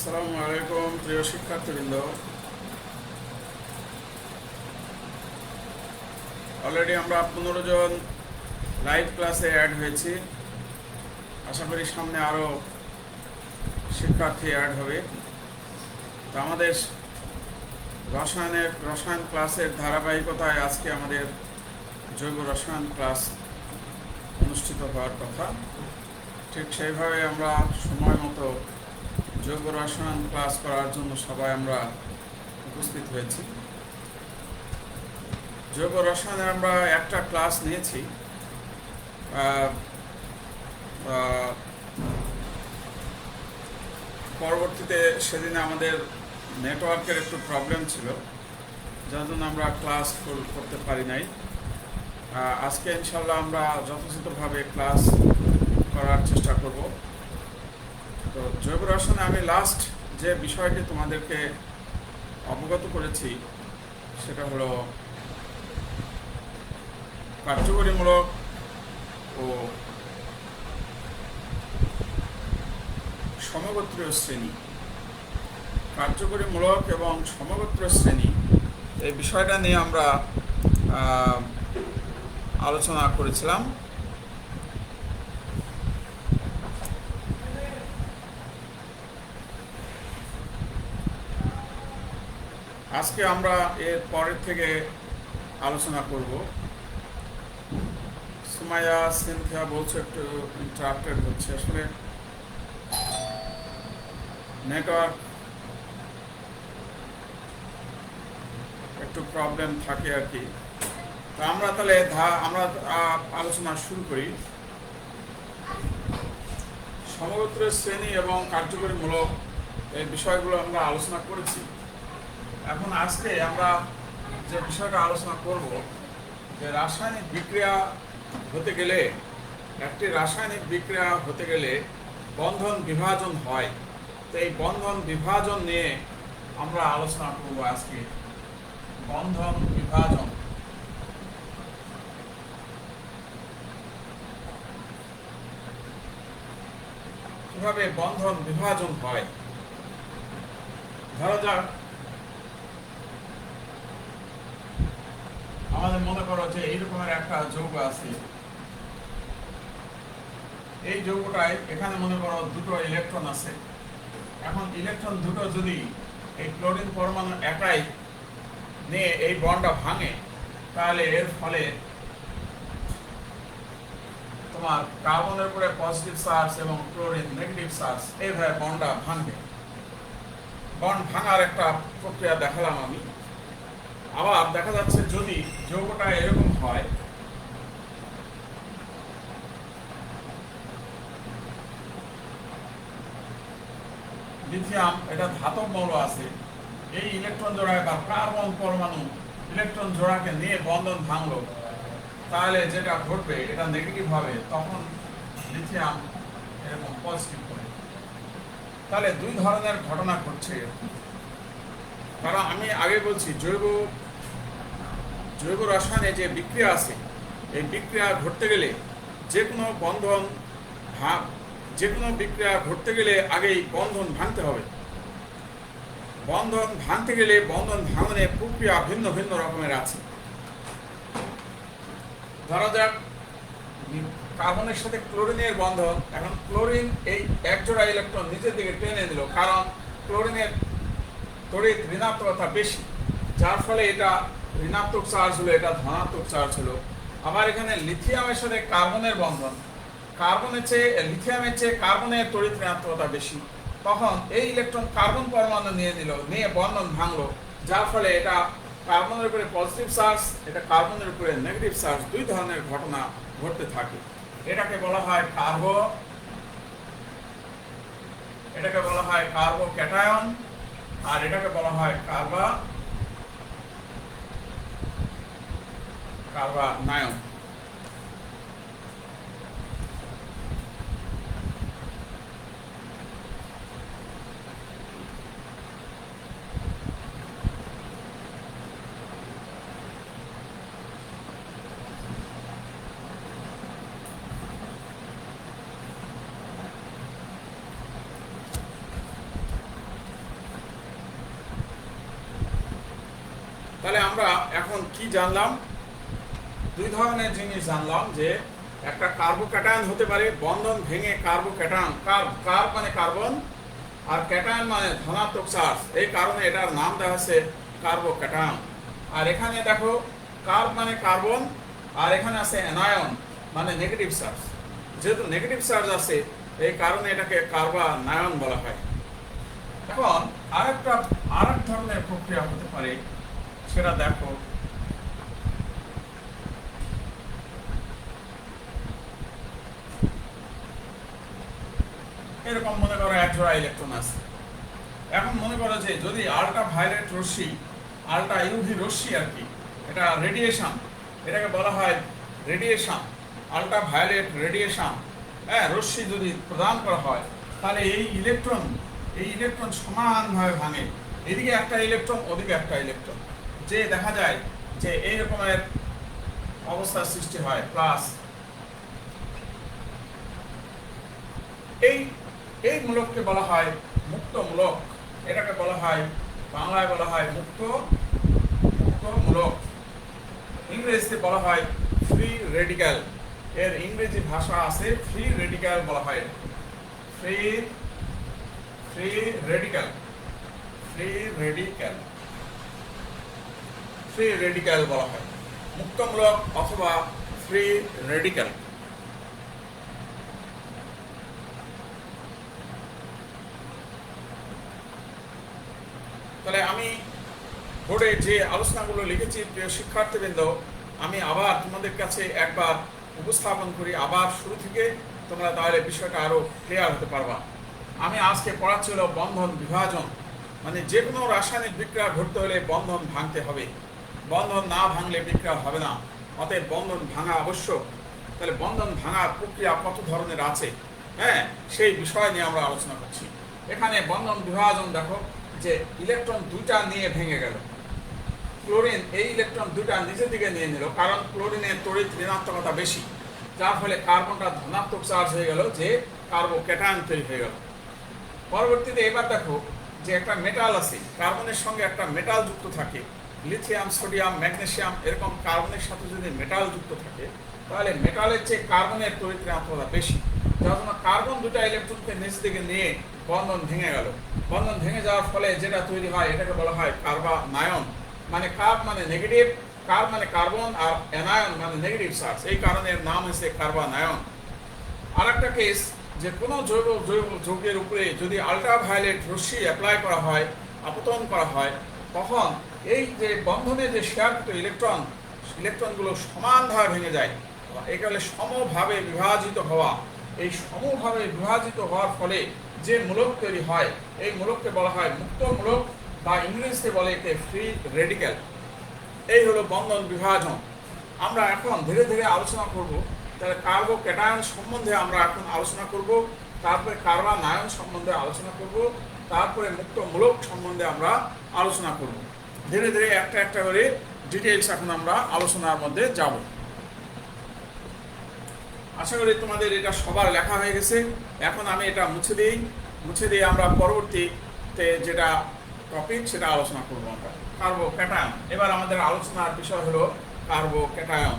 আসসালামু আলাইকুম প্রিয় শিক্ষার্থীবৃন্দ। অলরেডি আমরা 15 জন লাইভ ক্লাসে অ্যাড হয়েছি। আশা করি সামনে আরও শিক্ষার্থী অ্যাড হবে। তো আমাদের রসায়ন ক্লাসের ধারাবাহিকতায় আজকে আমাদের জৈব রসায়ন ক্লাস অনুষ্ঠিত হওয়ার কথা। ঠিক সেইভাবে আমরা সময় মতো জৈব রসায়ন ক্লাস করার জন্য সবাই আমরা উপস্থিত হয়েছি। জৈব রসায়নের আমরা একটা ক্লাস নিয়েছি, পরবর্তীতে সেদিনে আমাদের নেটওয়ার্কের একটু প্রবলেম ছিল, যার জন্য আমরা ক্লাস ফুল করতে পারি নাই। আজকে ইনশাল্লাহ আমরা যথাযথভাবে ক্লাস করার চেষ্টা করব। তো জৈব রসায়নে আমি লাস্ট যে বিষয়টি তোমাদেরকে অবগত করেছি সেটা হলো কার্যকরীমূলক ও সমগোত্রীয় শ্রেণী। কার্যকরীমূলক এবং সমগোত্রীয় শ্রেণী এই বিষয়টা নিয়ে আমরা আলোচনা করেছিলাম। আজকে আমরা এর পরের থেকে আলোচনা করব। সুমাইয়া সিনথিয়া বলছে একটু ইন্টারাপ্টেড হচ্ছে, আসলে নেটওয়ার্ক একটু প্রবলেম থাকে আর কি। তো আমরা তাহলে আমরা আলোচনা শুরু করি। সমগোত্র শ্রেণী এবং কার্যকরীমূলক এই বিষয়গুলো আমরা আলোচনা করেছি। এখন আজকে আমরা যে বিষয়টা আলোচনা করব, যে রাসায়নিক বিক্রিয়া হতে গেলে, একটি রাসায়নিক বিক্রিয়া হতে গেলে বন্ধন বিভাজন হয়। তো এই বন্ধন বিভাজন নিয়ে আমরা আলোচনা করব আজকে। বন্ধন বিভাজন, কিভাবে বন্ধন বিভাজন হয়। ধরা যাক আমাদের মনে করো যে এইরকমের একটা যৌগ আছে। এই যৌগটায় এখানে মনে করো দুটো ইলেকট্রন আছে। এখন ইলেকট্রন দুটো যদি এই ক্লোরিন পরমাণু একাই নিয়ে এই বন্ডটা ভাঙে, তাহলে এর ফলে তোমার কার্বনের উপরে পজিটিভ চার্জ এবং ক্লোরিন নেগেটিভ চার্জ, এইভাবে বন্ডটা ভাঙবে। বন্ড ভাঙার একটা প্রক্রিয়া দেখালাম আমি। আবার দেখা যাচ্ছে যদি যৌগটা এরকম হয়, লিথিয়াম এটা ধাতব মৌল আছে। এই ইলেকট্রন জোড়ায় বা কার্বন পরমাণু ইলেকট্রন জোড়াকে নিয়ে বন্ধন ভাঙলো, তাহলে যেটা ঘটবে এটা নেগেটিভ হবে, তখন লিথিয়াম এরকম পজিটিভ হবে। তাহলে দুই ধরনের ঘটনা ঘটছে। কারণ আমি আগে বলছি জৈব রসায়নে যে বিক্রিয়া আছে, এই বিক্রিয়া ঘটতে গেলে যে কোনো বিক্রিয়া ঘটতে গেলে আগেই বন্ধন ভাঙতে হবে। বন্ধন ভাঙতে গেলে বন্ধন ভাঙনের প্রক্রিয়া ভিন্ন ভিন্ন রকমের আছে। ধরা যাক কার্বনের সাথে ক্লোরিনের বন্ধন। এখন ক্লোরিন এই একজোড়া ইলেকট্রন নিচের দিকে টেনে দিল, কারণ ক্লোরিনের তড়িৎ ঋণাত্মকতা বেশি, যার ফলে এটা ঋণাত্মক চার্জ হলো, এটা ধনাত্মক চার্জ হলো। আবার এখানে লিথিয়ামের সাথে কার্বনের বন্ধন, লিথিয়ামের চেয়ে কার্বনের তড়িৎ ঋণাত্মকতা বেশি। তখন এই ইলেকট্রন কার্বন পরমাণু নিয়ে বন্ধন ভাঙলো, যার ফলে এটা কার্বনের উপরে পজিটিভ চার্জ, এটা কার্বনের উপরে নেগেটিভ চার্জ, দুই ধরনের ঘটনা ঘটতে থাকে। এটাকে বলা হয় কার্বো ক্যাটায়ন, আর এটাকে বলা হয় কার্বানায়ন। তাহলে আমরা এখন কি জানলাম? দুই ধরনের জিনিস জানলাম, যে একটা কার্বোক্যাটায়ন হতে পারে বন্ধন ভেঙে কার্বোক্যাটায়ন, কার্ব মানে কার্বন আর ক্যাটায়ন মানে ধনাত্মক চার্জ, এই কারণে এটার নাম দেওয়া হয়েছে কার্বোক্যাটায়ন। আর এখানে দেখো কার্ব মানে কার্বন, আর এখানে আছে অ্যানায়ন মানে নেগেটিভ চার্জ। যেহেতু নেগেটিভ চার্জ আছে এই কারণে এটাকে কার্বানায়ন বলা হয়। এখন আরেক ধরনের প্রক্রিয়া হতে পারে, সেটা দেখো। এরকম মনে করো এক জোড়া ইলেকট্রন আছে। এখন মনে করো যে যদি আল্ট্রা ভায়োলেট রশ্মি, আল্ট্রা ইউভি রশ্মি আর কি, এটা রেডিয়েশন, এটাকে বলা হয় রেডিয়েশন, আল্ট্রা ভায়োলেট রেডিয়েশন, হ্যাঁ, রশ্মি যদি প্রদান করা হয়, তাহলে এই ইলেকট্রন সমানভাবে ভাঙে, এদিকে একটা ইলেকট্রন ওদিকে একটা ইলেকট্রন, যে দেখা যায় যে এই রকমের অবস্থার সৃষ্টি হয় প্লাস। এই মূলককে বলা হয় মুক্ত মূলক, এটাকে বলা হয় বাংলায় বলা হয় মুক্ত মূলক, ইংরেজিতে বলা হয় ফ্রি রেডিক্যাল। এর ইংরেজি ভাষা আছে ফ্রি রেডিক্যাল বলা হয়, ফ্রি রেডিক্যাল বলা হয়, মুক্তমূলক অথবা ফ্রি রেডিক্যাল। তাহলে আমি বোর্ডে যে আলোচনাগুলো লিখেছি প্রিয় শিক্ষার্থীবৃন্দ, আমি আবার তোমাদের কাছে একবার উপস্থাপন করি, আবার শুরু থেকে, তোমরা তাহলে বিষয়টা আরো ক্লিয়ার হতে পারবা। আমি আজকে পড়াচ্ছিল বন্ধন বিভাজন, মানে যে কোনো রাসায়নিক বিক্রিয়া ঘটতে হলে বন্ধন ভাঙতে হবে, বন্ধন না ভাঙলে বিক্রিয়া হবে না, অতএব বন্ধন ভাঙা আবশ্যক। তাহলে বন্ধন ভাঙার প্রক্রিয়া কত ধরনের আছে, হ্যাঁ, সেই বিষয় নিয়ে আমরা আলোচনা করছি। এখানে বন্ধন বিভাজন দেখো, যে ইলেকট্রন দুইটা নিয়ে ভেঙে গেল, ক্লোরিন এই ইলেকট্রন দুইটা নিজের দিকে নিয়ে নিল, কারণ ক্লোরিনের তড়িৎ ঋণাত্মকতা বেশি, যার ফলে কার্বনটা ধনাত্মক চার্জ হয়ে গেল, যে কার্বোক্যাটায়ন তৈরি হয়ে গেল। পরবর্তীতে এবার দেখো যে একটা মেটাল আছে, কার্বনের সঙ্গে একটা মেটাল যুক্ত থাকে, লিথিয়াম, সোডিয়াম, ম্যাগনেসিয়াম, এরকম কার্বনের সাথে যদি মেটাল যুক্ত থাকে, তাহলে মেটালের চেয়ে কার্বনের তড়িৎ ঋণাত্মকতা বেশি, যার জন্য কার্বন দুটা ইলেকট্রনকে নিচ দিকে নিয়ে বন্ধন ভেঙে গেল। বন্ধন ভেঙে যাওয়ার ফলে যেটা তৈরি হয় এটাকে বলা হয় কার্বানায়ন, মানে কার্ব মানে নেগেটিভ, কার্ব মানে কার্বন, আর অ্যানায়ন মানে নেগেটিভ চার্জ, এই কারণে এর নাম হয়েছে কার্বানায়ন। আর একটা কেস, যে কোনো যৌগের উপরে যদি আল্ট্রাভায়োলেট রশ্মি অ্যাপ্লাই করা হয়, আপতন করা হয়, তখন এই যে বন্ধনে যে শেয়ারকৃত ইলেকট্রনগুলো সমানভাবে ভেঙে যায়, এগুলো সমভাবে বিভাজিত হওয়া। এই সমভাবে বিভাজিত হওয়ার ফলে যে মূলক তৈরি হয়, এই মূলককে বলা হয় মুক্ত মূলক, বা ইংরেজিতে বলে একে ফ্রি রেডিক্যাল। এই হলো বন্ধন বিভাজন। আমরা এখন ধীরে ধীরে আলোচনা করব। তাহলে কার্বোক্যাটায়ন সম্বন্ধে আমরা এখন আলোচনা করব, তারপরে কার্বানায়ন সম্বন্ধে আলোচনা করব, তারপরে মুক্ত মূলক সম্বন্ধে আমরা আলোচনা করব। ধীরে ধীরে একটা একটা করে ডিটেইলস এখন আমরা আলোচনার মধ্যে যাব। আশা করি তোমাদের এটা সবার লেখা হয়ে গেছে। এখন আমি এটা মুছে দিয়ে আমরা পরবর্তীতে যেটা টপিক সেটা আলোচনা করবো আমরা, কার্বোক্যাটায়ন। এবার আমাদের আলোচনার বিষয় হলো carbocation.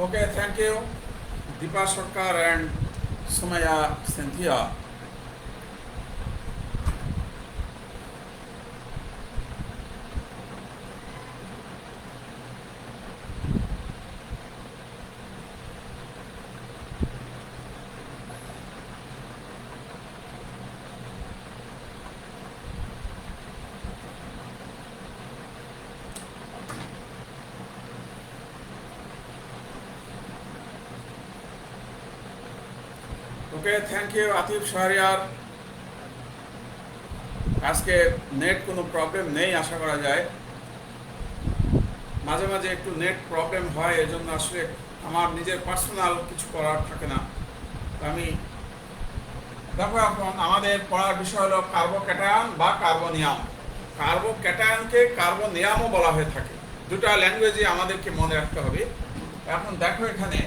Okay, thank you, Deepa Sarkar and Sumaya Cynthia. Okay, thank you Atif Shahriar. আজকে নেট কোনো প্রবলেম নেই আশা করা যায়। মাঝে মাঝে একটু নেট প্রবলেম হয়, এজন্য আসলে আমার নিজের পার্সোনাল কিছু করার থাকে না। আমি দেখো, এখন আমাদের পড়ার বিষয় হলো কার্বোক্যাটায়ন বা কার্বনিয়াম। কার্বোক্যাটায়নকে কার্বনিয়ামও বলা হয়ে থাকে। দুটা ল্যাঙ্গুয়েজে আমাদেরকে মনে রাখতে হবে। এখন দেখো, এখানে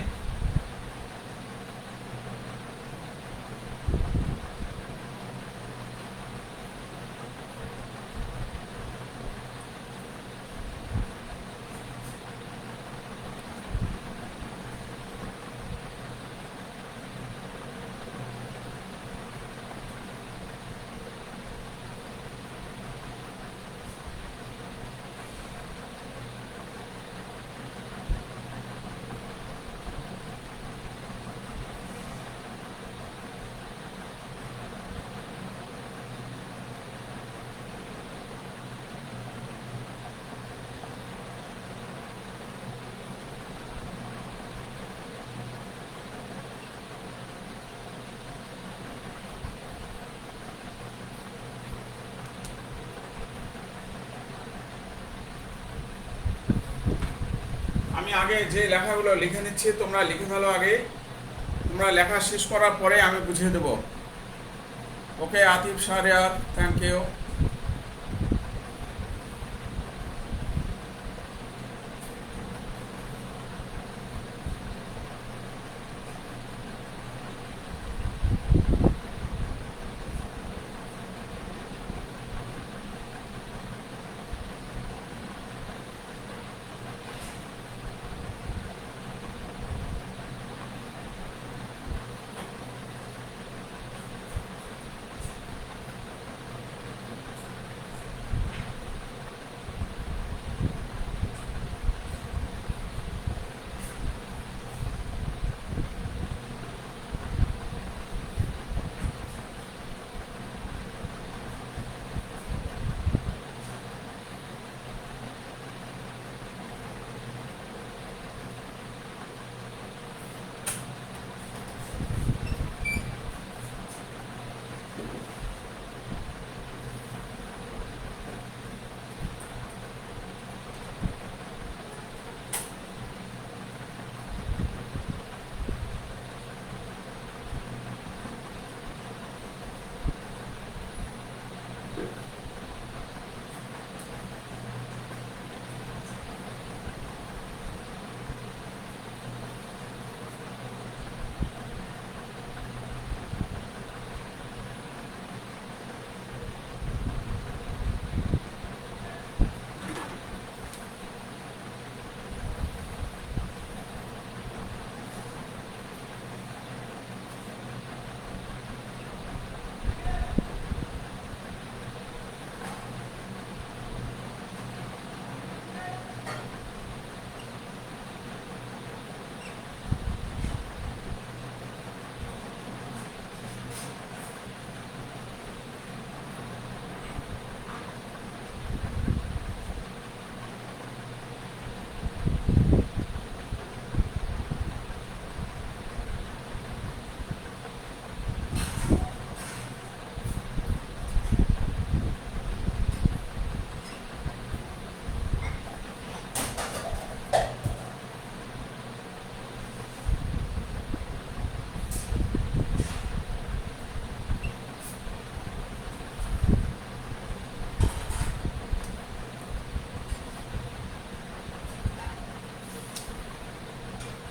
আমি আগে যে লেখাগুলো লিখে নিচ্ছি, তোমরা লিখে ফেলো আগে। তোমরা লেখা শেষ করার পরে আমি বুঝিয়ে দেবো। ওকে আতিফ শাহরিয়ার, থ্যাংক ইউ।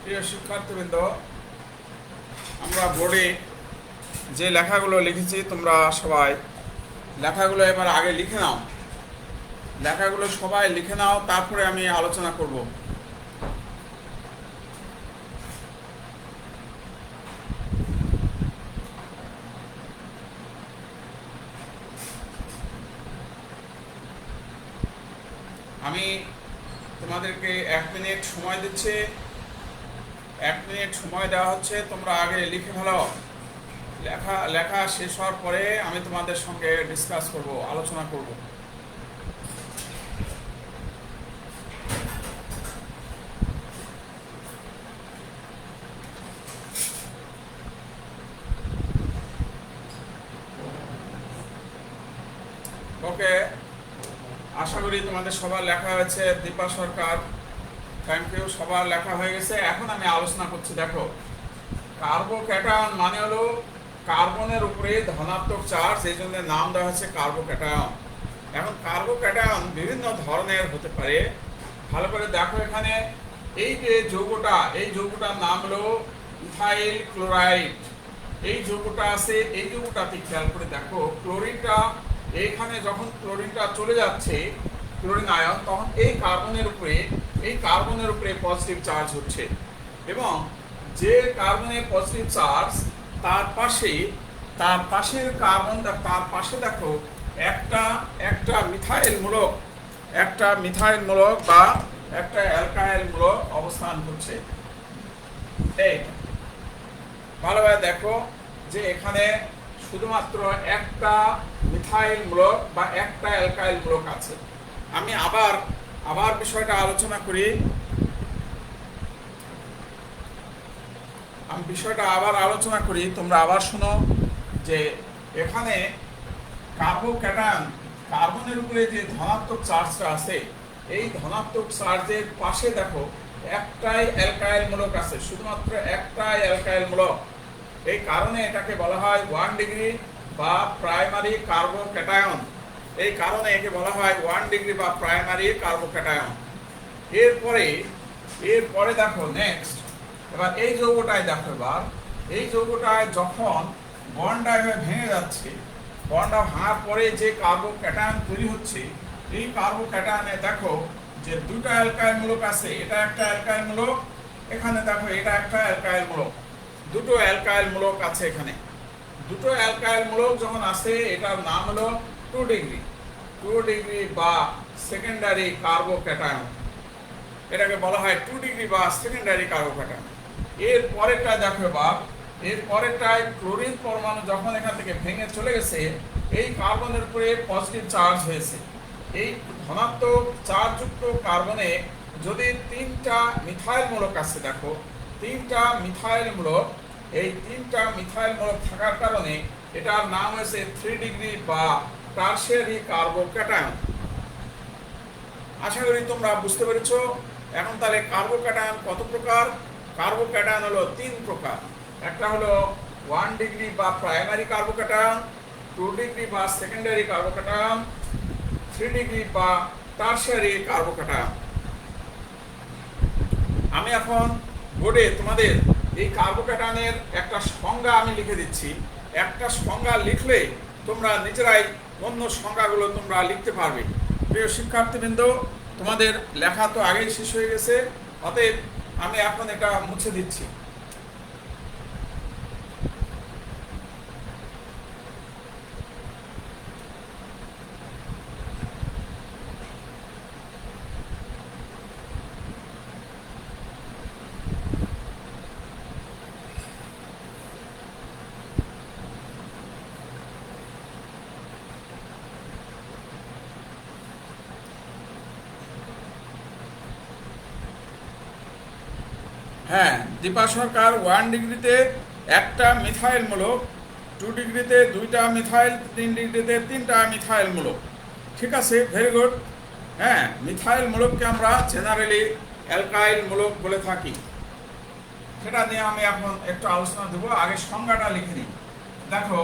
প্রিয় শিক্ষার্থীবৃন্দ, আমরা বোর্ডে যে লেখাগুলো লিখেছি, তোমরা সবাই লেখাগুলো এবার আগে লিখে নাও। লেখাগুলো সবাই লিখে নাও, তারপরে আমি আলোচনা করব। আমি তোমাদেরকে 1 মিনিট সময় দিচ্ছি। 1 মিনিট সময় দেওয়া হচ্ছে, তোমরা আগে লিখে ফেলো। লেখা শেষ হওয়ার পরে আমি তোমাদের সঙ্গে ডিসকাস করব, আলোচনা করব। ওকে, আশা করি তোমাদের সবার লেখা হয়েছে। দীপা সরকার, থ্যাংক ইউ, সবার লেখা হয়ে গেছে। এখন আমি আলোচনা করছি। দেখো, কার্বোক্যাটায়ন মানে হলো কার্বনের উপরে ধনাত্মক চার্জ, এই জন্য নাম দেওয়া হয়েছে কার্বোক্যাটায়ন। এখন কার্বোক্যাটায়ন বিভিন্ন ধরনের হতে পারে। ভালো করে দেখো, এখানে এই যে যৌগটা, এই যৌগটার নাম হলো ইথাইল ক্লোরাইড। এই যৌগটা আছে, এই যৌগটাতে খেয়াল করে দেখো, ক্লোরিনটা এইখানে যখন ক্লোরিনটা চলে যাচ্ছে, ক্লোরিন আয়ন, তখন এই কার্বনের উপরে পজিটিভ চার্জ হচ্ছে, এবং যে কার্বনের পজিটিভ চার্জ তার পাশের কার্বন, তার পাশে দেখো একটা মিথাইল মূলক বা একটা অ্যালকাইল মূলক অবস্থান করছে। এই ভালোভাবে দেখো যে এখানে শুধুমাত্র একটা মিথাইল মূলক বা একটা অ্যালকাইল মূলক আছে। আমি আবার বিষয়টা আলোচনা করি। তোমরা আবার শোনো যে এখানে কার্বোক্যাটায়ন, কার্বনের উপরে যে ধনাত্মক চার্জটা আছে, এই ধনাত্মক চার্জের পাশে দেখো একটাই অ্যালকাইল মূলক আছে, শুধুমাত্র একটাই অ্যালকাইল মূলক। এই কারণে এটাকে বলা হয় 1 ডিগ্রি বা প্রাইমারি কার্বোক্যাটায়ন। এই কারণে একে বলা হয় 1 ডিগ্রি বা প্রাইমারি কার্বোক্যাটায়ন। এরপরে দেখো নেক্সট, এবার এই যৌগটায় দেখো, এবার এই যৌগটায় যখন বন্ডটা ভেঙে যাচ্ছে, বন্ডটা ভাঙার পরে যে কার্বোক্যাটায়ন তৈরি হচ্ছে, এই কার্বোক্যাটায়নে দেখো যে দুটো অ্যালকাইল মূলক আছে। এটা একটা অ্যালকাইল মূলক, এখানে দেখো এটা একটা অ্যালকাইল মূলক। দুটো অ্যালকাইল মূলক আছে এখানে। দুটো অ্যালকাইল মূলক যখন আছে, এটার নাম হলো 2 ডিগ্রি বা সেকেন্ডারি কার্বোক্যাটায়ন। এটাকে বলা হয় 2 ডিগ্রি বা সেকেন্ডারি কার্বোক্যাটায়ন। এর পরেরটা দেখো, এর পরেরটায় ক্লোরিন পরমাণু যখন এখান থেকে ভেঙে চলে গেছে, এই কার্বনের উপরে পজিটিভ চার্জ হয়েছে। এই ধনাত্মক চার্জযুক্ত কার্বনে যদি 3টা মিথাইল মূলক আছে, দেখো 3টা মিথাইল মূলক, এই 3টা মিথাইল মূলক থাকার কারণে এটার নাম হয়েছে 3 ডিগ্রি বা টারশিয়ারি কার্বোক্যাটায়ন। আশা করি তোমরা বুঝতে পেরেছো। এখন তাহলে কার্বোক্যাটায়ন কত প্রকার? কার্বোক্যাটায়ন হলো 3 প্রকার। একটা হলো 1 ডিগ্রি বা প্রাইমারি কার্বোক্যাটায়ন, 2 ডিগ্রি বা সেকেন্ডারি কার্বোক্যাটায়ন, 3 ডিগ্রি বা টারশিয়ারি কার্বোক্যাটায়ন। আমি এখন বোর্ডে তোমাদের এই কার্বোক্যাটায়নের একটা সংজ্ঞা আমি লিখে দিচ্ছি। একটা সংজ্ঞা লিখলে তোমরা নিজেরাই অন্য সংজ্ঞাগুলো তোমরা লিখতে পারবে। প্রিয় শিক্ষার্থীবৃন্দ, তোমাদের লেখা তো আগেই শেষ হয়ে গেছে, অতএব আমি এখন এটা মুছে দিচ্ছি। হ্যাঁ, দীপা সরকার, 1 ডিগ্রিতে একটা মিথাইল মূলক, 2 ডিগ্রিতে 2টা মিথাইল, 3 ডিগ্রিতে 3টা মিথাইল মূলক। ঠিক আছে, ভেরি গুড। হ্যাঁ, মিথাইল মূলককে আমরা জেনারেলি অ্যালকাইল মূলক বলে থাকি। সেটা নিয়ে আমি এখন একটু আলোচনা দেবো। আগে সংজ্ঞাটা লিখে নিই। দেখো,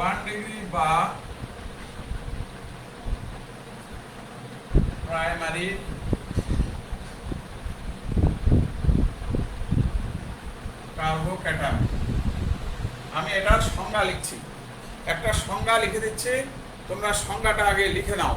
1 ডিগ্রি বা প্রাইমারি কার্বোক্যাটায়ন, আমি এটার সংজ্ঞা লিখছি। একটা সংজ্ঞা লিখে দিচ্ছি, তোমরা সংজ্ঞাটা আগে লিখে নাও।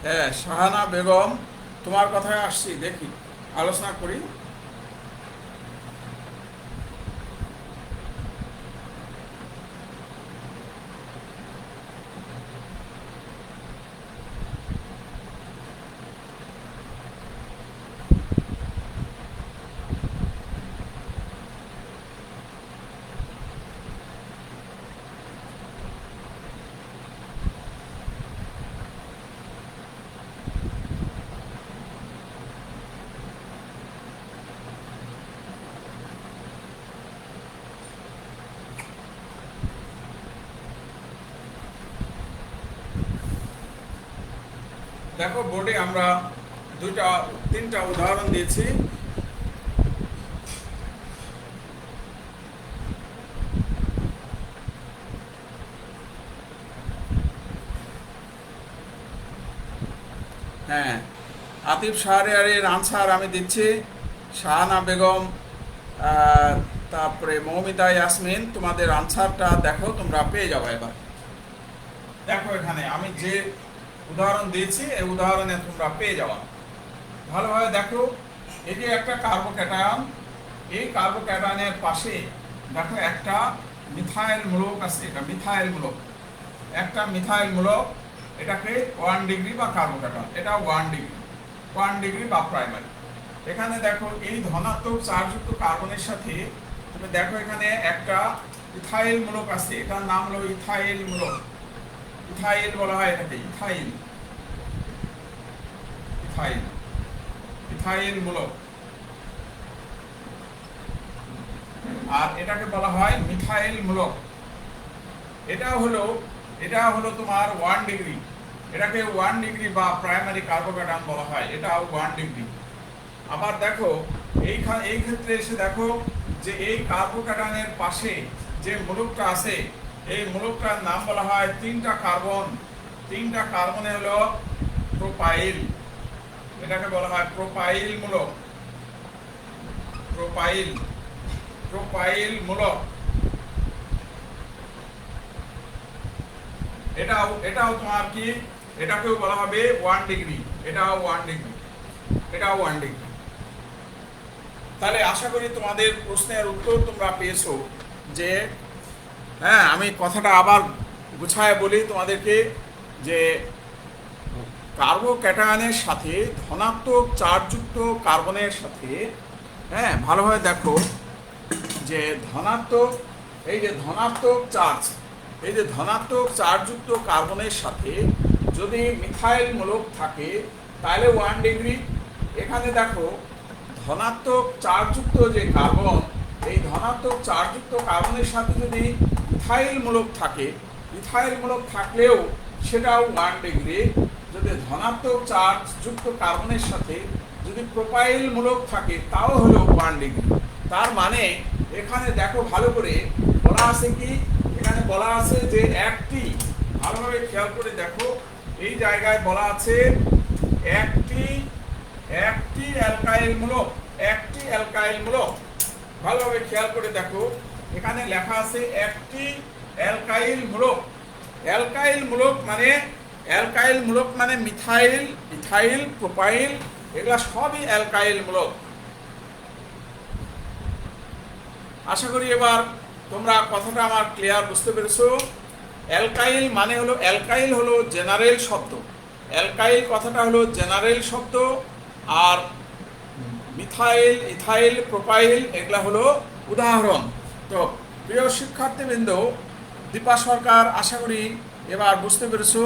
হ্যাঁ, শাহানা বেগম, তোমার কথায় আসছি, দেখি আলোচনা করি। দেখো, বোর্ডে আমরা তিনটা উদাহরণ দিয়েছি। হ্যাঁ, আতিফ শাহরিয়ারের আনসার আমি দিচ্ছি। শাহানা বেগম, তারপরে মৌমিতা ইয়াসমিন, তোমাদের আনসারটা দেখো, তোমরা পেয়ে যাবে এবার। দেখো, এখানে আমি যে উদাহরণ দিয়েছি এই উদাহরণে তোমরা পেয়ে যাওয়া। ভালোভাবে দেখো, এটি একটা কার্বোক্যাটায়ন। এই কার্বোক্যাটায়নের পাশে দেখো একটা মিথাইল মূলক আছে। এটা মিথাইল মূলক, একটা মিথাইল মূলক। এটাকে 1 ডিগ্রি বা কার্বোক্যাটায়ন, এটা 1 ডিগ্রি বা প্রাইমারি। এখানে দেখো, এই ধনাত্মক চার্জযুক্ত কার্বনের সাথে তুমি দেখো এখানে একটা ইথাইল মূলক আছে। এটার নাম হলো ইথাইল মূলক। ইথাইল বলা হয় এটাকে, ইথাইল ইথাইল ইথাইল মূলক। আর এটাকে বলা হয় মিথাইল মূলক। এটা হলো তোমার 1 ডিগ্রি। এটাকে 1 ডিগ্রি বা প্রাইমারি কার্বোক্যাটায়ন বলা হয়। এটা 1 ডিগ্রি। আবার দেখো, এই ক্ষেত্রে এসে দেখো যে এই কার্বোক্যাটায়নের পাশে যে মূলকটা আছে, এই মূলকটার নাম বলা হয় তিনটা কার্বনে হলো প্রোপাইল। এটাকে বলা হয় প্রোপাইল মূলক। প্রোপাইল মূলক। এটাও তোমার কি, এটাকেও বলা হবে 1 ডিগ্রি। এটাও 1 ডিগ্রি। তাহলে আশা করি তোমাদের প্রশ্নের উত্তর তোমরা পেয়েছো। যে হ্যাঁ, আমি কথাটা আবার গুছায় বলি তোমাদেরকে, যে কার্বোক্যাটায়নের সাথে ধনাত্মক চার্জযুক্ত কার্বনের সাথে, হ্যাঁ ভালোভাবে দেখো, যে ধনাত্মক চার্জযুক্ত কার্বনের সাথে যদি মিথাইল মূলক থাকে তাহলে 1 ডিগ্রি। এখানে দেখো, ধনাত্মক চার্জযুক্ত যে কার্বন, এই ধনাত্মক চার্জযুক্ত কার্বনের সাথে যদি ইথাইল মূলক থাকে, ইথাইল মূলক থাকলেও সেটাও 1 ডিগ্রি। যদি ধনাত্মক চার্জযুক্ত কার্বনের সাথে যদি প্রোপাইল মূলক থাকে তাও হলো 1 ডিগ্রি। তার মানে এখানে দেখো ভালো করে বলা আছে কি, এখানে বলা আছে যে একটি, ভালোভাবে খেয়াল করে দেখো, এই জায়গায় বলা আছে একটি অ্যালকাইল মূলক। ভালোভাবে খেয়াল করে দেখো, এখানে লেখা আছে একটি অ্যালকাইল মূলক মানে মিথাইল, ইথাইল, প্রোপাইল, এগুলা সবই অ্যালকাইল মূলক। আশা করি এবার তোমরা কথাটা আমার ক্লিয়ার বুঝতে পেরেছো। অ্যালকাইল মানে হলো, অ্যালকাইল হলো জেনারেল শব্দ। অ্যালকাইল কথাটা হলো জেনারেল শব্দ, আর মিথাইল, ইথাইল, প্রোপাইল এগুলা হলো উদাহরণ। তো প্রিয় শিক্ষার্থীবৃন্দ, দীপা সরকার, আশা করি এবার বুঝতে পেরেছো।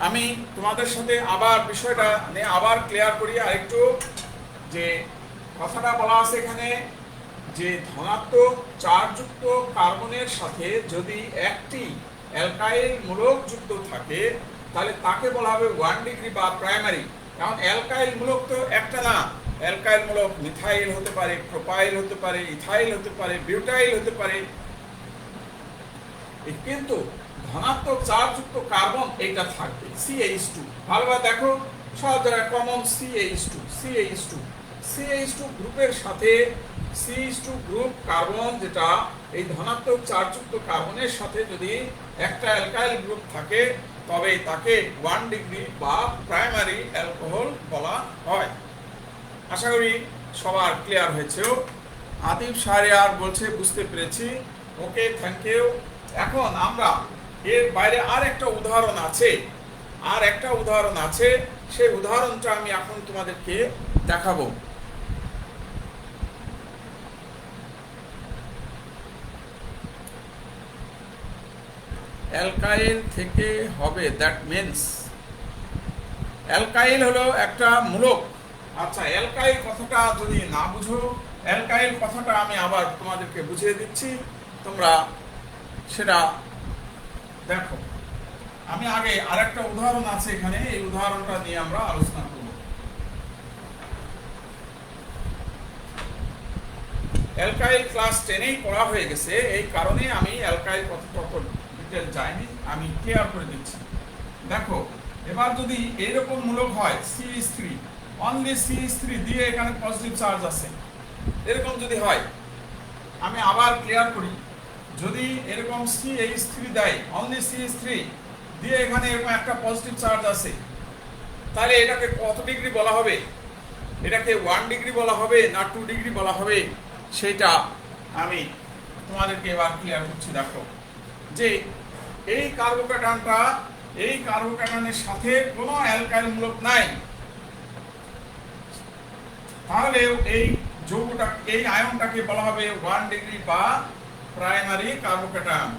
আমি তোমাদের সাথে আবার বিষয়টা নিয়ে আবার ক্লিয়ার করি আরেকটু। যে কথাটা বলা আছে এখানে, যে ধনাত্মক চার্জযুক্ত কার্বনের সাথে যদি একটি অ্যালকাইল মূলক যুক্ত থাকে তাহলে তাকে বলা হবে 1 ডিগ্রি বা প্রাইমারি। কারণ অ্যালকাইল মূলক তো একটা না, অ্যালকাইল মূলক মিথাইল হতে পারে, প্রোপাইল হতে পারে, ইথাইল হতে পারে, বিউটাইল হতে পারে, কিন্তু ধনাত্মক চার্জযুক্ত কার্বন এইটা থাকবে CH2। ভালোভাবে দেখো, সব জায়গায় কমন CH2 গ্রুপের সাথে CH2 গ্রুপ কার্বন, যেটা এই ধনাত্মক চার্জযুক্ত কার্বনের সাথে যদি একটা অ্যালকাইল গ্রুপ থাকে তবে তাকে 1 ডিগ্রি বা প্রাইমারি অ্যালকোহল বলা হয়। আশা করি সবার ক্লিয়ার হয়েছে। আতিফ শাহরিয়ার বলছে বুঝতে পেরেছি। ওকে, থ্যাংক ইউ। এখন আমরা এর বাইরে আর একটা উদাহরণ আছে, সেই উদাহরণটা আমি এখন তোমাদেরকে দেখাবো। অ্যালকাইল থেকে হবে, দ্যাট মিনস অ্যালকাইল হলো একটা মূলক। আচ্ছা, অ্যালকাইল কথাটা যদি না বুঝো, অ্যালকাইল কথাটা আমি আবার তোমাদেরকে বুঝিয়ে দিচ্ছি, তোমরা সেটা দেখো। আমি আগে আরেকটা উদাহরণ আছে এখানে, এই উদাহরণটা নিয়ে আমরা আলোচনা করব। অ্যালকাইল ক্লাস 10-এই পড়া হয়ে গেছে, এই কারণে আমি অ্যালকাইল কতটা ডিটেল যাইনি, আমি ক্লিয়ার করে দিচ্ছি। দেখো, এবার যদি এইরকম মূলক হয় CH3, অনলি CH3 দিয়ে এখানে পজিটিভ চার্জ আছে, এরকম যদি হয়, আমি আবার ক্লিয়ার করি, যদি এরকম CH3 দেয়, অনলি CH3 দিয়ে এখানে এরকম একটা পজিটিভ চার্জ আছে, তাহলে এটাকে কত ডিগ্রি বলা হবে? এটাকে 1 ডিগ্রি বলা হবে না 2 ডিগ্রি বলা হবে, সেটা আমি তোমাদেরকে এবার ক্লিয়ার করছি। দেখো যে এই কার্বোক্যাটায়নের সাথে কোনো অ্যালকাইল মূলক নাই, তাহলে এই যৌগটা, এই আয়নটাকে বলা হবে 1 ডিগ্রি বা প্রাইমারি কার্বোক্যাটায়ন।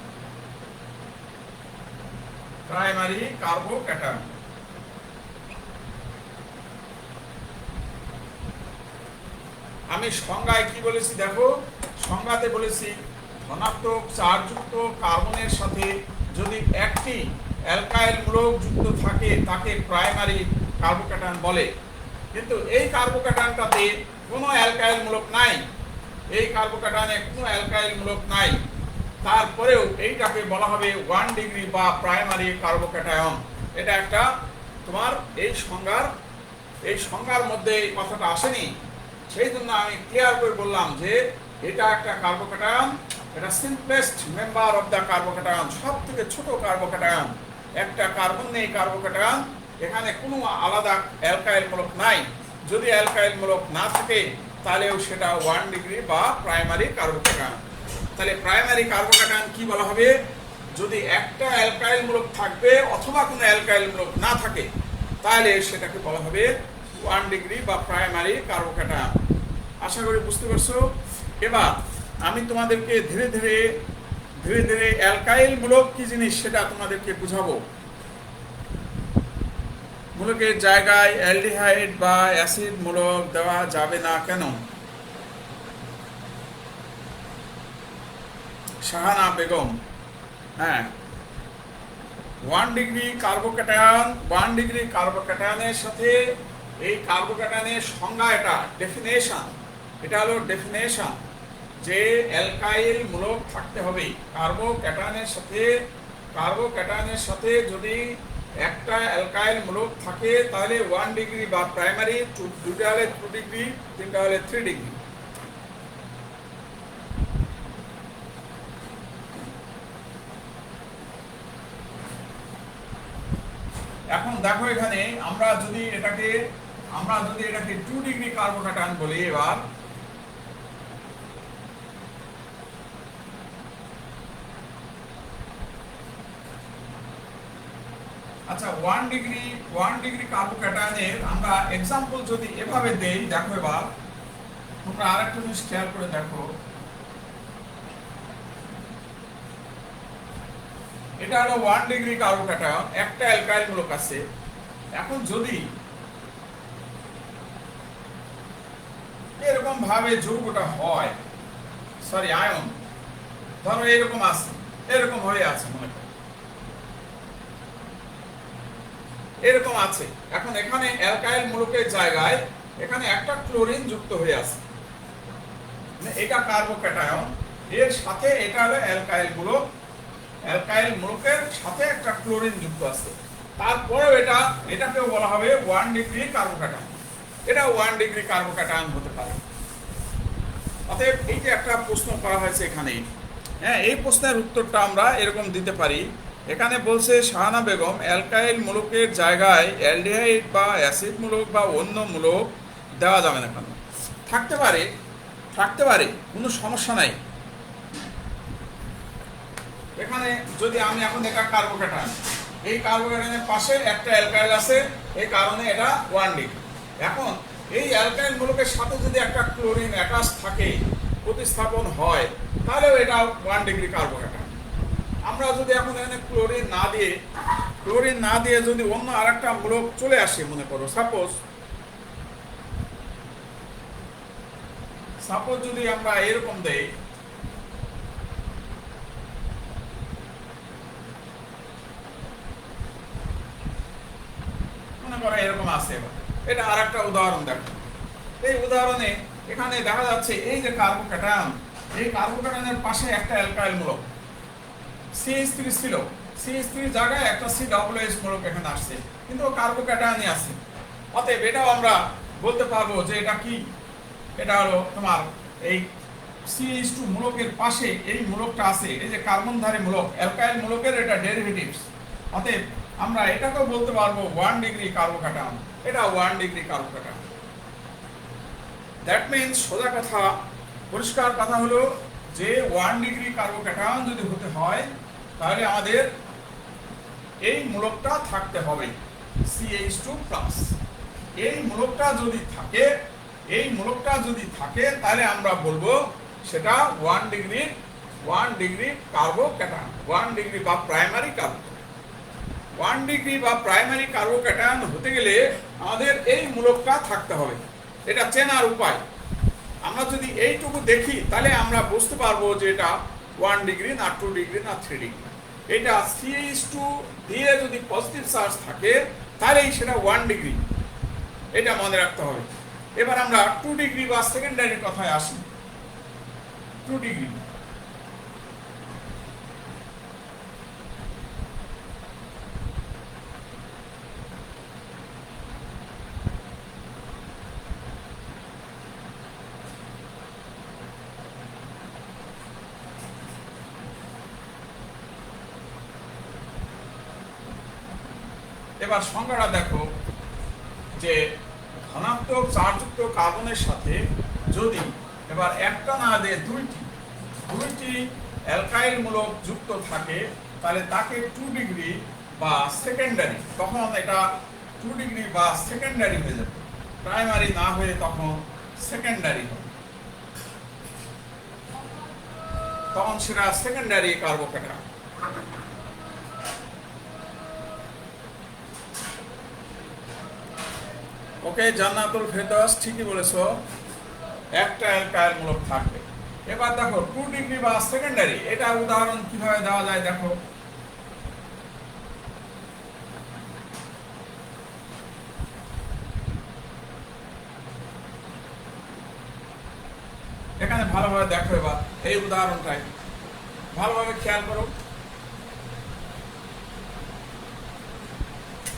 আমি সংজ্ঞায় কি বলেছি দেখো, সংজ্ঞাতে বলেছি ধনাত্মক চার্জযুক্ত কার্বনের সাথে যদি একটি অ্যালকাইল মূলক যুক্ত থাকে তাকে প্রাইমারি কার্বোক্যাটায়ন বলে। কিন্তু এই কার্বোক্যাটায়নটাতে কোনো অ্যালকাইল মূলক নাই, এই কার্বোক্যাটায়নে কোনো অ্যালকাইল মূলক নাই, তারপরেও এইটাকে বলা হবে 1 ডিগ্রি বা প্রাইমারি কার্বোক্যাটায়ন। এটা একটা তোমার এই সংজ্ঞার মধ্যে এই কথাটা আসেনি, সেই জন্য আমি ক্লিয়ার করে বললাম যে এটা একটা কার্বোক্যাটায়ন, এটা simplest member of the carbocation, সব থেকে ছোট কার্বোক্যাটায়ন, একটা কার্বন নেই কার্বোক্যাটায়ন, এখানে কোনো আলাদা অ্যালকাইল মূলক নাই। যদি অ্যালকাইল মূলক না থাকে তাহলেও সেটা 1 ডিগ্রি বা প্রাইমারি কার্বোক্যাটায়ন। তাহলে প্রাইমারি কার্বোক্যাটায়ন কি বলা হবে? যদি একটা অ্যালকাইল মূলক থাকবে অথবা কোনো অ্যালকাইল মূলক না থাকে, তাহলে সেটাকে বলা হবে 1 ডিগ্রি বা প্রাইমারি কার্বোক্যাটায়ন। আশা করি বুঝতে পারছো। এবার আমি তোমাদেরকে ধীরে ধীরে অ্যালকাইল মূলক কি জিনিস সেটা তোমাদেরকে বুঝাবো। মূলকের জায়গায় অ্যালডিহাইড বা অ্যাসিড মূলক দেওয়া যাবে না কেন? শাহানা বেগম, হ্যাঁ, 1 ডিগ্রি কার্বোক্যাটায়নের সাথে এই কার্বোক্যাটায়নের সংজ্ঞা, এটা ডেফিনেশন, এটা হলো ডেফিনেশন যে অ্যালকাইল মূলক থাকতে হবে কার্বোক্যাটায়নের সাথে যদি একটা অ্যালকাইল মূলক থাকে তাহলে 1 ডিগ্রি বা প্রাইমারি, দুটা হলে 2 ডিগ্রি, তিনটা হলে 3 ডিগ্রি। এখন দেখো এখানে আমরা যদি এটাকে 2 ডিগ্রি কার্বোক্যাটায়ন বলি, এবার আচ্ছা 1 ডিগ্রি কার্বোক্যাটায়নের আমরা এক্সাম্পল যদি এভাবে দেই, দেখো এবার তোমরা আরেকটা জিনিস খেয়াল করে দেখো, এটা হলো 1 ডিগ্রি কার্বোক্যাটায়ন, একটা অ্যালকাইল মূলক আছে। এখন যদি এরকম ভাবে যৌগটা হয়, আয়ন ধরো এরকম আছে, এরকম হয়ে আছে, মনে করো এরকম আছে। এখন এখানে অ্যালকাইল মূলকের জায়গায় এখানে একটা ক্লোরিন যুক্ত হয়ে আছে, এটা কার্বোক্যাটায়ন, এর সাথে এটা হলো অ্যালকাইল মূলকের সাথে একটা ক্লোরিন যুক্ত আছে। তারপরেও এটাকেও বলা হবে 1 ডিগ্রি কার্বোক্যাটায়ন, এটা 1 ডিগ্রি কার্বোক্যাটায়ন হতে পারে। অতএব এই যে একটা প্রশ্ন করা হয়েছে এখানে, হ্যাঁ, এই প্রশ্নের উত্তরটা আমরা এরকম দিতে পারি এখানে বলছে শাহানা বেগম অ্যালকাইল মূলকের জায়গায় অ্যালডিহাইড বা অ্যাসিড মূলক বা অন্য মূলক দেওয়া যাবে না কেন? থাকতে পারে, থাকতে পারে, কোনো সমস্যা নাই। এখানে যদি আমি এখন এটা কার্বোক্যাটায়ন, এই কার্বোক্যাটায়নের পাশে একটা অ্যালকাইল আছে, এই কারণে এটা 1 ডিগ্রি। এখন এই অ্যালকাইল মূলকের সাথে যদি একটা ক্লোরিন অ্যাটাচ থাকে, প্রতিস্থাপন হয়, তাহলেও এটা 1 ডিগ্রি কার্বোক্যাটায়ন। আমরা যদি এখন এখানে ক্লোরিন না দিয়ে যদি অন্য আরেকটা মূলক চলে আসে, মনে করো সাপোজ যদি আমরা এরকম দেই, মনে করো এরকম আছে, এটা আর একটা উদাহরণ দেখো। এই উদাহরণে এখানে দেখা যাচ্ছে এই যে কার্বোক্যাটায়ন, এই কার্বোক্যাটায়নের পাশে একটা অ্যালকাইল মূলক CH3 ছিল, CH3 জায়গায় একটা COOH মূলক এখানে আসছে, কিন্তু কার্বোক্যাটায়নই আছে। অতএব এটাও আমরা বলতে পারবো যে এটা কি, এটা হলো তোমার এই CH2 মূলকের পাশে এই মূলকটা আছে, এই যে কার্বনধারী মূলক, অ্যালকাইল মূলকের এটা ডেরিভেটিভস। অতএব আমরা এটাকেও বলতে পারবো 1 ডিগ্রি কার্বোক্যাটায়ন, এটা 1 ডিগ্রি কার্বোক্যাটায়ন। দ্যাট মিনস, সোজা কথা, পরিষ্কার কথা হলো যে 1 ডিগ্রি কার্বোক্যাটায়ন যদি হতে হয়, তাহলে আমাদের এই মূলকটা থাকতে হবে CH2+। এই মূলকটা যদি থাকে, তাহলে আমরা বলবো সেটা 1 ডিগ্রি কার্বোক্যাটায়ন, 1 ডিগ্রি বা প্রাইমারি কার্বোক্যাটায়ন। 1 ডিগ্রি বা প্রাইমারি কার্বোক্যাটায়ন হতে গেলে আমাদের এই মূলকটা থাকতে হবে। এটা চেনার উপায়, আমরা যদি এইটুকু দেখি, তাহলে আমরা বুঝতে পারবো যে এটা 1 ডিগ্রি না 2 ডিগ্রি না 3 ডিগ্রি। এটা CH2 দিয়ে যদি পজিটিভ চার্জ থাকে, তাহলেই সেটা 1 ডিগ্রি, এটা মনে রাখতে হবে। এবার আমরা 2 ডিগ্রি বা সেকেন্ডারি কথায় আসি। 2 ডিগ্রি, এবার সংখ্যাটা দেখো যে ধনাত্মক চার্জযুক্ত কার্বনের সাথে যদি এবার একটা না দিয়ে দুইটি অ্যালকাইল মূলক যুক্ত থাকে, তাহলে তাকে 2 ডিগ্রি বা সেকেন্ডারি, তখন এটা 2 ডিগ্রি বা সেকেন্ডারি হয়ে যাবে, প্রাইমারি না হয়ে তখন সেকেন্ডারি হবে, তখন সেটা সেকেন্ডারি কার্বোক্যাটায়ন। ওকে, জান্নাতুল ফেরদৌস, ঠিকই বলেছো, একটা অ্যালকাইল মূলক থাকবে। এবার দেখো 2 ডিগ্রি বা সেকেন্ডারি, এটার উদাহরণ কিভাবে দেওয়া যায় দেখো। এখানে ভালোভাবে দেখো, এবার এই উদাহরণটাই ভালোভাবে খেয়াল করো।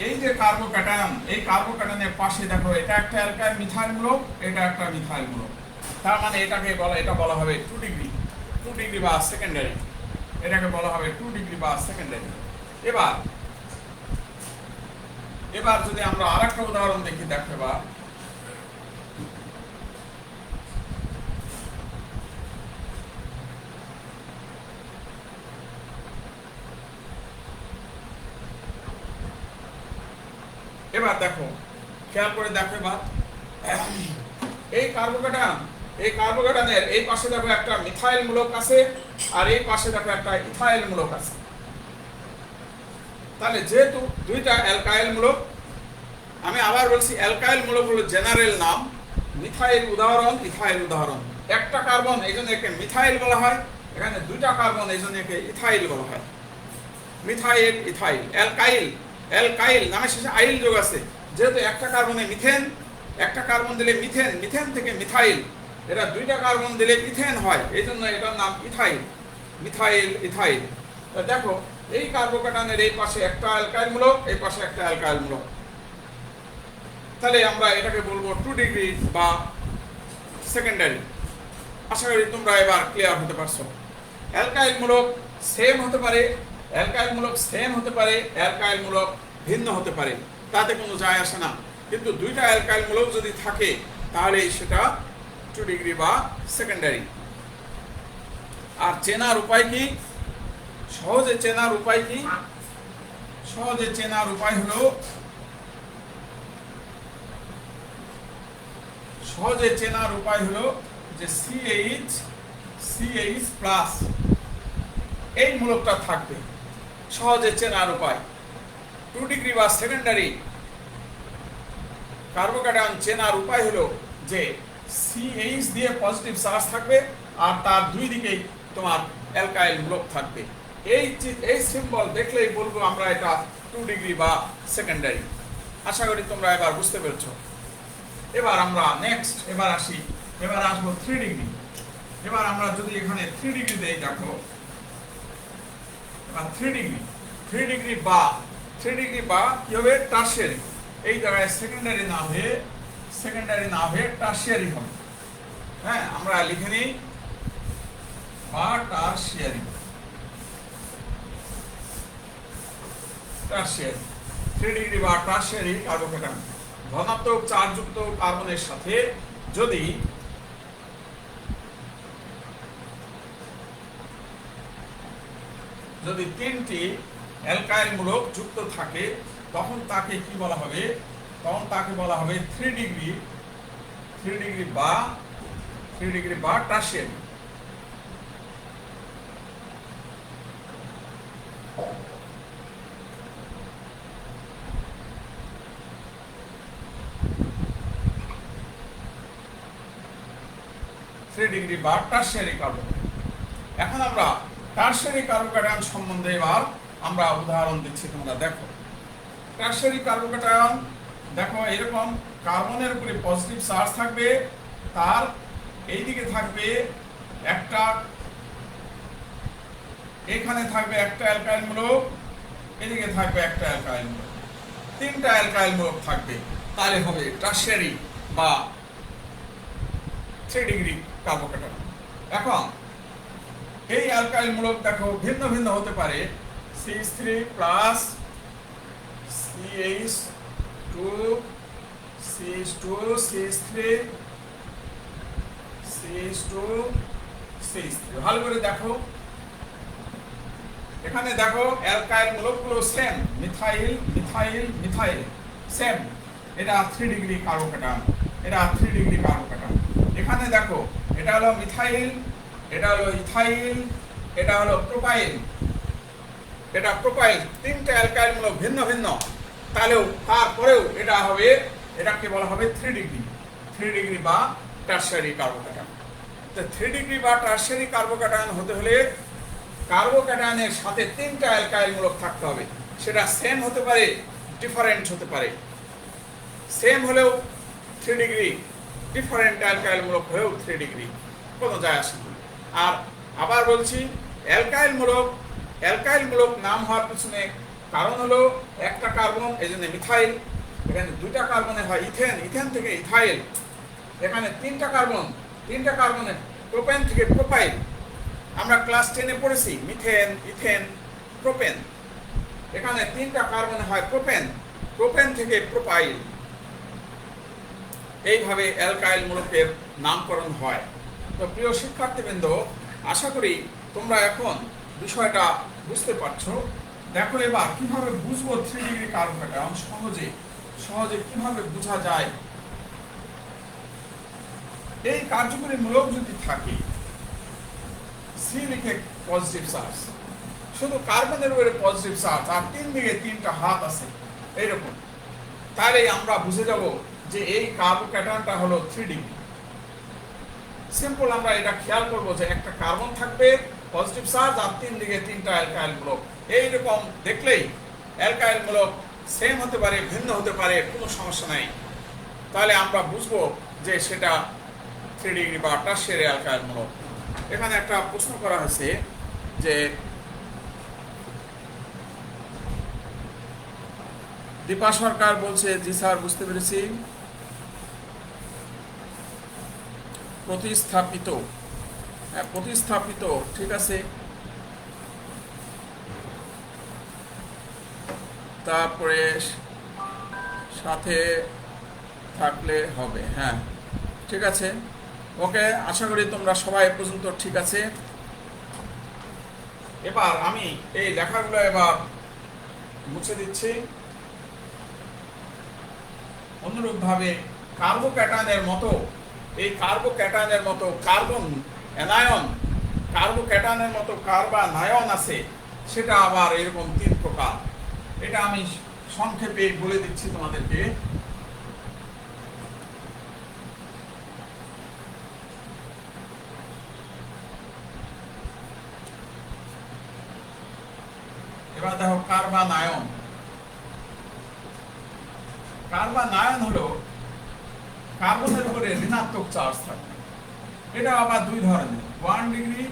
এই যে কার্বোক্যাটায়ন, এই কার্বোক্যাটায়নের পাশে দেখো এটা একটা অ্যালকাইল মিথাইল মূলক, এটা একটা মিথাইল মূলক, তার মানে এটা বলা হবে 2 ডিগ্রি বা সেকেন্ডারি, এটাকে বলা হবে 2 ডিগ্রি বা সেকেন্ডারি। এবার যদি আমরা আরেকটা উদাহরণ দেখি, দেখো এবার দেখো, খেয়াল করে দেখো এবার, এই কার্বোক্যাটায়নের এই পাশে দেখো একটা মিথাইল মূলক আছে, আর এই পাশে দেখো একটা ইথাইল মূলক আছে। তাহলে যেহেতু দুইটা অ্যালকাইল মূলক, আমি আবার বলছি, অ্যালকাইল মূলক হলো জেনারেল নাম, মিথাইল উদাহরণ, ইথাইল উদাহরণ। একটা কার্বন, এই জন্য একে মিথাইল বলা হয়, এখানে দুইটা কার্বন, এই জন্য একে ইথাইল বলা হয়। Methyl, ethyl. অ্যালকাইল নামের শেষে আইল যোগ আছে, যেহেতু একটা কার্বনে মিথেন, একটা কার্বন দিলে মিথেন থেকে মিথাইল, এটা দুইটা কার্বন দিলে ইথেন হয়, এই জন্য এটার নাম ইথাইল, ইথাইল। দেখো, এই কার্বোক্যাটায়নের এই পাশে একটা অ্যালকাইল মূলক, এই পাশে একটা অ্যালকাইল মূলক, তাহলে আমরা এটাকে বলবো 2 ডিগ্রি বা সেকেন্ডারি। আশা করি তোমরা এবার ক্লিয়ার হতে পারছো। অ্যালকাইল মূলক সেম হতে পারে, অ্যালকাইল মূলক সেম হতে পারে, অ্যালকাইল মূলক ভিন্ন হতে পারে, তাতে কোনো যায় আসে না। কিন্তু দুইটা অ্যালকাইল মূলক যদি থাকে তাহলে সেটা 2 ডিগ্রি বা সেকেন্ডারি। আর চেনার উপায় কি? সহজে চেনার উপায় কি? সহজে চেনার উপায় হলো, সহজে চেনার উপায় হলো যে CH প্লাস এই মূলকটা থাকবে। সহজে চেনার উপায় 2 ডিগ্রি বা সেকেন্ডারি কার্বোক্যাটায়ন চেনার উপায় হলো যে CH দিয়ে পজিটিভ চার্জ থাকবে আর তার দুই দিকেই তোমার অ্যালকাইল মূলক থাকবে। এই সিম্বল দেখলেই বলবো আমরা এটা 2 ডিগ্রি বা সেকেন্ডারি। আশা করি তোমরা এবার বুঝতে পেরেছো। এবার আমরা নেক্সট এবার আসবো 3 ডিগ্রি। এবার আমরা যদি এখানে 3 ডিগ্রি দেই, দেখো এবার 3 ডিগ্রি বা কি হবে? টারশিয়ারি। এই জায়গায় সেকেন্ডারি না হয়ে টারশিয়ারি হবে। হ্যাঁ, আমরা লিখে নিই বা টারশিয়ারি। 3 ডিগ্রি বা টারশিয়ারি কার্বোক্যাটায়ন ধনাত্মক চার্জযুক্ত কার্বনের সাথে যদি তিনটি অ্যালকাইল মূলক যুক্ত থাকে তখন তাকে কি বলা হবে? তখন তাকে বলা হবে 3 ডিগ্রি বা টারশিয়ারি। ডিগ্রি বা টারশিয়ারি কার্বোক্যাটায়ন। এখন আমরা টারশিয়ারি কার্বোক্যাটায়ন সম্বন্ধে এবার আমরা উদাহরণ দিচ্ছি, তোমরা দেখো। টারশিয়ারি কার্বোক্যাটায়ন দেখো এরকম কার্বনের উপরে পজিটিভ চার্জ থাকবে, তার এই দিকে থাকবে একটা, এখানে থাকবে একটা অ্যালকাইল মূলক, এদিকে থাকবে একটা অ্যালকাইল মূলক, তিনটা অ্যালকাইল মূলক থাকবে, তাহলে হবে টারশিয়ারি বা 3 ডিগ্রি কার্বোক্যাটায়ন। এখন এই অ্যালকাইল মূলক দেখো ভিন্ন ভিন্ন হতে পারে। CH3 প্লাস CH2 CH3 ভালো করে দেখো। এখানে দেখো অ্যালকাইল মূলকগুলো সেম, মিথাইল সেম। এটা 3 ডিগ্রি কার্বোক্যাটায়ন, এখানে দেখো এটা হলো মিথাইল, এটা হলো ইথাইল, এটা হলো প্রোপাইল, তিনটা অ্যালকাইল মূলক ভিন্ন ভিন্ন, তারপরেও এটা হবে, এটাকে বলা হবে 3 ডিগ্রি বা টারশিয়ারি কার্বোক্যাটায়ন। তো 3 ডিগ্রি বা টারশিয়ারি কার্বোক্যাটায়ন হতে হলে কার্বোক্যাটায়নের সাথে তিনটা অ্যালকাইল মূলক থাকতে হবে। সেটা সেম হতে পারে, ডিফারেন্ট হতে পারে। সেম হলেও 3 ডিগ্রি, ডিফারেন্ট অ্যালকাইল মূলক হলেও 3 ডিগ্রি, কোনো যায় আসে না। আর আবার বলছি, অ্যালকাইল মূলক নাম হওয়ার পিছনে কারণ হলো একটা কার্বন, এই জন্য মিথাইল। এখানে দুইটা কার্বনে হয় ইথেন থেকে ইথাইল। এখানে তিনটা কার্বনে প্রোপেন থেকে প্রোপাইল। আমরা ক্লাস 10-এ পড়েছি মিথেন, ইথেন, প্রোপেন। এখানে তিনটা কার্বনে হয় প্রোপেন থেকে প্রোপাইল। এইভাবে অ্যালকাইল মূলকের নামকরণ হয়। তো প্রিয় শিক্ষার্থীবৃন্দ, আশা করি তোমরা এখন বিষয়টা বুঝতে পারছো। দেখো এবার কিভাবে বুঝবো 3 ডিগ্রি কার্বোক্যাটায়ন সহজে কিভাবে বোঝা যায়। এই কার্যকরী মূলক যদি থাকে, সি লিখে পজিটিভ চার্জ, শুধু কার্বনের উপরে পজিটিভ চার্জ আর তিন দিকে তিনটা হাত আছে এইরকম, তাহলে আমরা বুঝে যাব যে এই কার্বোক্যাটায়নটা হলো 3 ডিগ্রি। সিম্পল আমরা এটা খেয়াল করবো যে একটা কার্বন থাকবে পজিটিভ চার্জ আর তিন দিকে তিনটা অ্যালকাইল মূলক। এইরকম দেখলেই অ্যালকাইল মূলক সেম হতে পারে, ভিন্ন হতে পারে, কোনো সমস্যা নাই। তাহলে আমরা বুঝবো যে সেটা 3 ডিগ্রি বা টারশিয়ারি অ্যালকাইল মূলক। এখানে একটা প্রশ্ন করা হয়েছে যে দীপা সরকার বলছে, জি স্যার বুঝতে পেরেছি। প্রতিস্থাপিত, ঠিক আছে। তারপরে সাথে থাকলে হবে। হ্যাঁ, ঠিক আছে, ওকে, আশা করি তোমরা সবাই এ পর্যন্ত ঠিক আছে। এবার আমি এই লেখাগুলো এবার মুছে দিচ্ছি। অনুরূপভাবে কার্বোক্যাটায়নের মতো এই কার্বোক্যাটায়নের মতো কার্বন অ্যানায়ন, কার্বোক্যাটায়নের মতো কার্বানায়ন আছে, সেটা আবার এরকম 3 প্রকার। এটা আমি সংক্ষেপে বলে দিচ্ছি তোমাদেরকে। এবার দেখো কার্বানায়ন। কার্বানায়ন হলো কার্বনের উপরে ঋণাত্মক চার্জ থাকে। এটা আবার 2 ধরনের, 1 ডিগ্রি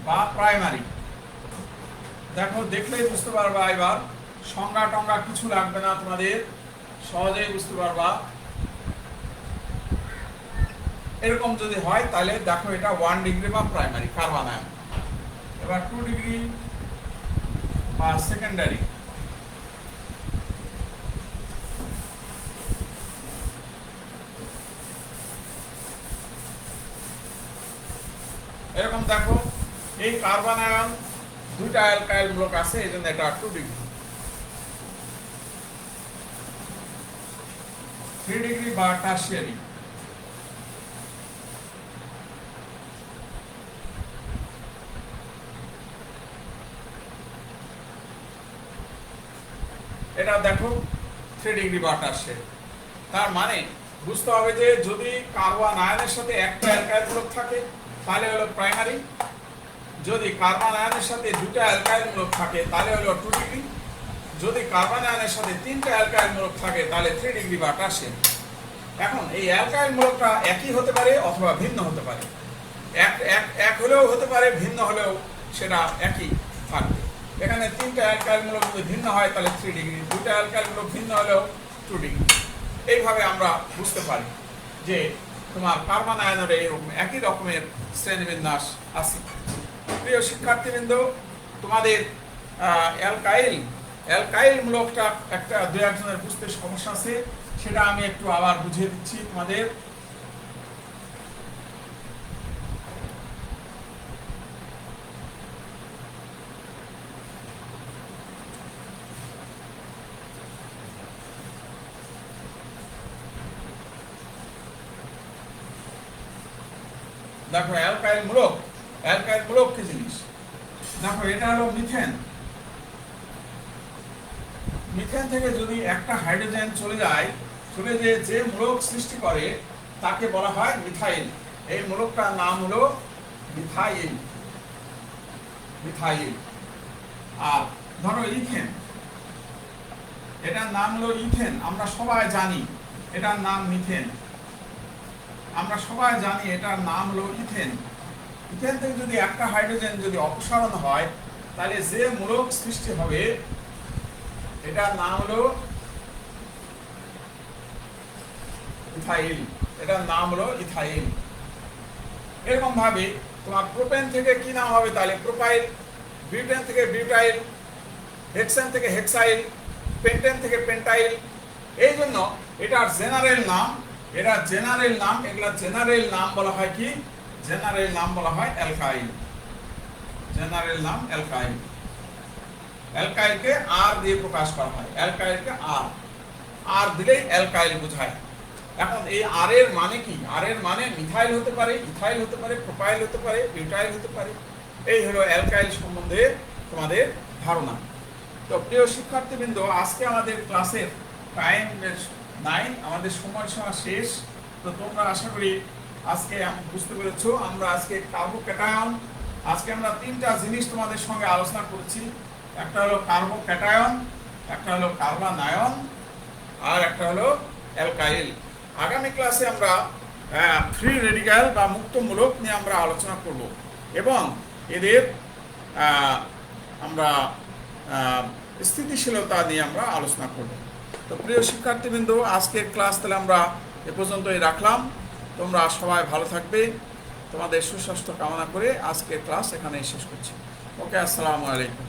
বা প্রাইমারি। দেখো, দেখলেই বুঝতে পারবা, এবার সংজ্ঞা টঙ্গা কিছু লাগবে না, তোমাদের সহজেই বুঝতে পারবা। এরকম যদি হয় তাহলে দেখো এটা 1 ডিগ্রি বা প্রাইমারি কার্বানায়ন। এবার 2 ডিগ্রি বা সেকেন্ডারি। এরকম দেখো, এই কার্বানায়ন 2টা অ্যালকাইল মূলক আছে, এই জন্য এটা 2 ডিগ্রি। 3 ডিগ্রি বা টারশিয়ারি। এটা দেখো 3 ডিগ্রি বা টারশিয়ারি। তার মানে বুঝতে হবে যে যদি কার্বন আয়নের সাথে একটা অ্যালকাইল মূলক থাকে তাহলে হলো প্রাইমারি, যদি কার্বন আয়নের সাথে 2টা অ্যালকাইল মূলক থাকে তাহলে হলো 2 ডিগ্রি, যদি কার্বন আয়নের সাথে 3টা অ্যালকাইল মূলক থাকে তাহলে 3 ডিগ্রি বা টারশিয়ারি। এখন এই অ্যালকাইল মূলকটা একই হতে পারে অথবা ভিন্ন হতে পারে। এক হলেও হতে পারে, ভিন্ন হলেও সেটা একই থাকবে। এখানে 3টা অ্যালকাইল মূলক যদি ভিন্ন হয় তাহলে 3 ডিগ্রি, 2টা অ্যালকাইল মূলক ভিন্ন হলেও 2 ডিগ্রি। এইভাবে আমরা বুঝতে পারি যে তোমার কার্বন আয়নের এইরকম একই রকমের শ্রেণীবিন্যাস আছে। প্রিয় শিক্ষার্থীবৃন্দ, তোমাদের অ্যালকাইল মূলকটা একটা 2-1 বুঝতে সমস্যা আছে, সেটা আমি একটু আবার বুঝিয়ে দিচ্ছি তোমাদের। দেখো, অ্যালকাইল মূলক কি জিনিস? দেখো, এটা হলো মিথেন। মিথেন থেকে যদি একটা হাইড্রোজেন চলে যে মূলক সৃষ্টি করে তাকে বলা হয় মিথাইল। এই মূলকটার নাম হলো মিথাইল। আর ধরো ইথেন, এটার নাম হলো ইথেন। আমরা সবাই জানি এটার নাম মিথেন, আমরা সবাই জানি এটার নাম হলো ইথেন। ইথেন থেকে যদি একটা হাইড্রোজেন যদি অপসারণ হয় তাহলে যে মূলক সৃষ্টি হবে এটার নাম হলো ইথাইল। এটার নাম হলো ইথাইল। এরকম ভাবে তোমার প্রোপেন থেকে কি নাম হবে তাহলে প্রোপাইল, বিউটেন থেকে বিউটাইল, হেক্সেন থেকে হেক্সাইল, পেন্টেন থেকে পেন্টাইল। এই জন্য এটার জেনারেল নাম, এগুলা জেনারেল নাম বলা হয় কি? জেনারেল নাম বলা হয় অ্যালকাইল। জেনারেল নাম অ্যালকাইল। অ্যালকাইলকে আর দিয়ে প্রকাশ করা হয়, অ্যালকাইলকে আর দিলেই অ্যালকাইল বোঝায়। এখন এই আর এর মানে কি? আর এর মানে মিথাইল হতে পারে, ইথাইল হতে পারে, প্রোপাইল হতে পারে, বিউটাইল হতে পারে। এই হলো অ্যালকাইল সম্বন্ধে তোমাদের ধারণা। তো প্রিয় শিক্ষার্থীবৃন্দ, আজকে আমাদের ক্লাসের টাইম 9, আমাদের সময়সীমা শেষ। তো তোমরা আশা করি আজকে বুঝতে পেরেছো। আমরা আজকে কার্বোক্যাটায়ন, আজকে আমরা 3টা জিনিস তোমাদের সঙ্গে আলোচনা করেছি। একটা হলো কার্বোক্যাটায়ন, একটা হলো কার্বানায়ন, আর একটা হলো অ্যালকাইল। আগামী ক্লাসে আমরা ফ্রি রেডিক্যাল বা মুক্ত মূলক নিয়ে আমরা আলোচনা করব এবং এদের আমরা স্থিতিশীলতা নিয়ে আমরা আলোচনা করব। তো প্রিয় শিক্ষার্থীবৃন্দ, আজকের ক্লাস তাহলে আমরা এ পর্যন্তই রাখলাম। তোমরা সবাই ভালো থাকবে, তোমাদের সুস্বাস্থ্য কামনা করে আজকের ক্লাস এখানেই শেষ করছি। ওকে, আসসালামু আলাইকুম।